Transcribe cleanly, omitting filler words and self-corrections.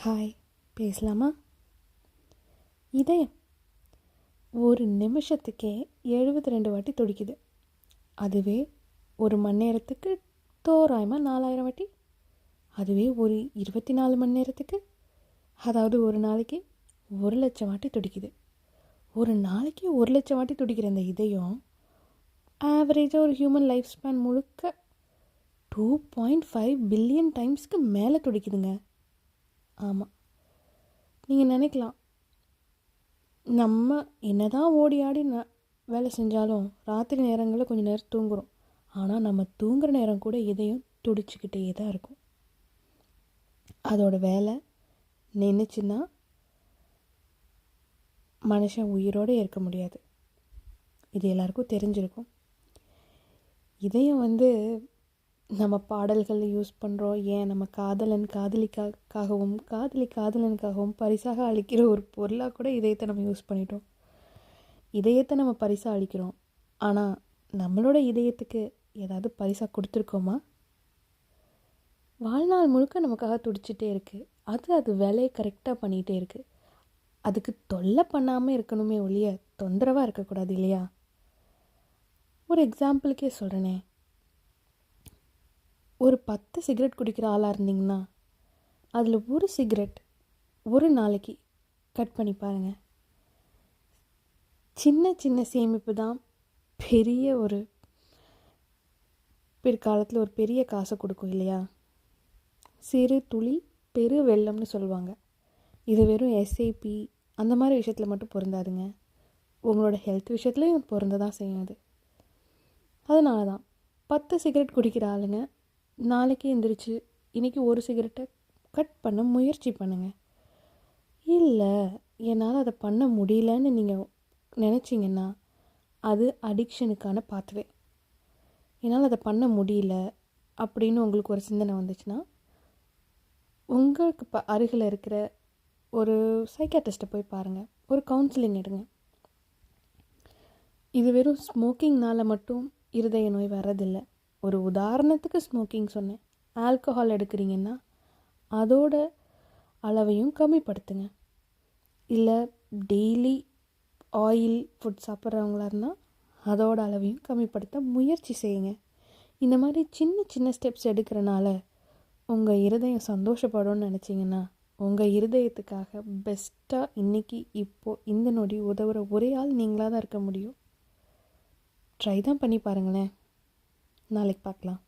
Hi, பேசலாமா? இதயம் ஒரு நிமிஷத்துக்கே 72 வாட்டி துடிக்குது. அதுவே ஒரு மணி நேரத்துக்கு தோராயமாக 4000 வாட்டி. அதுவே ஒரு 24 மணி நேரத்துக்கு, அதாவது ஒரு நாளைக்கு 1,00,000 வாட்டி துடிக்குது. ஒரு நாளைக்கு 1,00,000 வாட்டி துடிக்கிற இந்த இதயம் ஆவரேஜாக ஒரு ஹியூமன் லைஃப் ஸ்பேன் முழுக்க 2.5 பில்லியன் டைம்ஸ்க்கு மேலே துடிக்குதுங்க. ஆமாம், நீங்கள் நினைக்கலாம், நம்ம என்னதான் ஓடி ஆடி வேலை செஞ்சாலும் ராத்திரி நேரங்களில் கொஞ்சம் நேரம் தூங்குகிறோம். ஆனால் நம்ம தூங்குகிற நேரம் கூட இதயம் துடிச்சிக்கிட்டே தான் இருக்கும். அதோட வேலை நின்றுச்சுன்னா மனுஷன் உயிரோடு இருக்க முடியாது. இது எல்லாருக்கும் தெரிஞ்சிருக்கும். இதயம் நம்ம பாடல்களில் யூஸ் பண்ணுறோம். ஏன் நம்ம காதலிக்காகவும் காதலனுக்காகவும் பரிசாக அளிக்கிற ஒரு பொருளாக கூட இதயத்தை நம்ம யூஸ் பண்ணிட்டோம். இதயத்தை நம்ம பரிசாக அளிக்கிறோம். ஆனால் நம்மளோட இதயத்துக்கு ஏதாவது பரிசாக கொடுத்துருக்கோமா? வாழ்நாள் முழுக்க நமக்காக துடிச்சிட்டே இருக்குது. அது வேலையை கரெக்டாக பண்ணிகிட்டே இருக்குது. அதுக்கு தொல்லை பண்ணாமல் இருக்கணுமே ஒழிய தொந்தரவாக இருக்கக்கூடாது இல்லையா? ஒரு எக்ஸாம்பிளுக்கே சொல்கிறேனே, ஒரு 10 சிகரெட் குடிக்கிற ஆளாக இருந்தீங்கன்னா அதில் ஒரு சிகரெட் ஒரு நாளைக்கு கட் பண்ணி பாருங்கள். சின்ன சின்ன சேமிப்பு தான் பெரிய ஒரு பிற்காலத்தில் ஒரு பெரிய காசை கொடுக்கும் இல்லையா? சிறு துளி பெரு வெள்ளம்னு சொல்லுவாங்க. இது வெறும் எஸ்ஐபி அந்த மாதிரி விஷயத்தில் மட்டும் பொருந்தாதுங்க. உங்களோட ஹெல்த் விஷயத்துலையும் பொருந்த தான் செய்யும் அது. அதனால தான் 10 சிகரெட் குடிக்கிற ஆளுங்க நாளைக்கு எந்திரிச்சு இன்றைக்கி ஒரு சிகரெட்டை கட் பண்ண முயற்சி பண்ணுங்கள். இல்லை, என்னால் அதை பண்ண முடியலன்னு நீங்கள் நினச்சிங்கன்னா அது அடிக்ஷனுக்கான பாத்வே. என்னால் அதை பண்ண முடியல அப்படின்னு உங்களுக்கு ஒரு சிந்தனை வந்துச்சுன்னா உங்களுக்கு அருகில் இருக்கிற ஒரு சைக்காட்ரிஸ்ட்டை போய் பாருங்கள், ஒரு கவுன்சிலிங் எடுங்க. இது வெறும் ஸ்மோக்கிங்னால் மட்டும் இருதய நோய் வர்றதில்லை. ஒரு உதாரணத்துக்கு ஸ்மோக்கிங் சொன்னேன். ஆல்கஹால் எடுக்கிறீங்கன்னா அதோட அளவையும் கம்மிப்படுத்துங்க. இல்லை டெய்லி ஆயில் ஃபுட் சாப்பிட்றவங்களா இருந்தால் அதோட அளவையும் கம்மிப்படுத்த முயற்சி செய்யுங்க. இந்த மாதிரி சின்ன சின்ன ஸ்டெப்ஸ் எடுக்கிறனால உங்கள் இருதயம் சந்தோஷப்படும்னு நினச்சிங்கன்னா உங்கள் இருதயத்துக்காக பெஸ்ட்டாக இன்றைக்கி இப்போது இந்த நொடி உதவுற ஒரே ஆள் நீங்களாக தான் இருக்க முடியும். ட்ரை தான் பண்ணி பாருங்களேன். நாளைக்கு பார்க்கலாம்.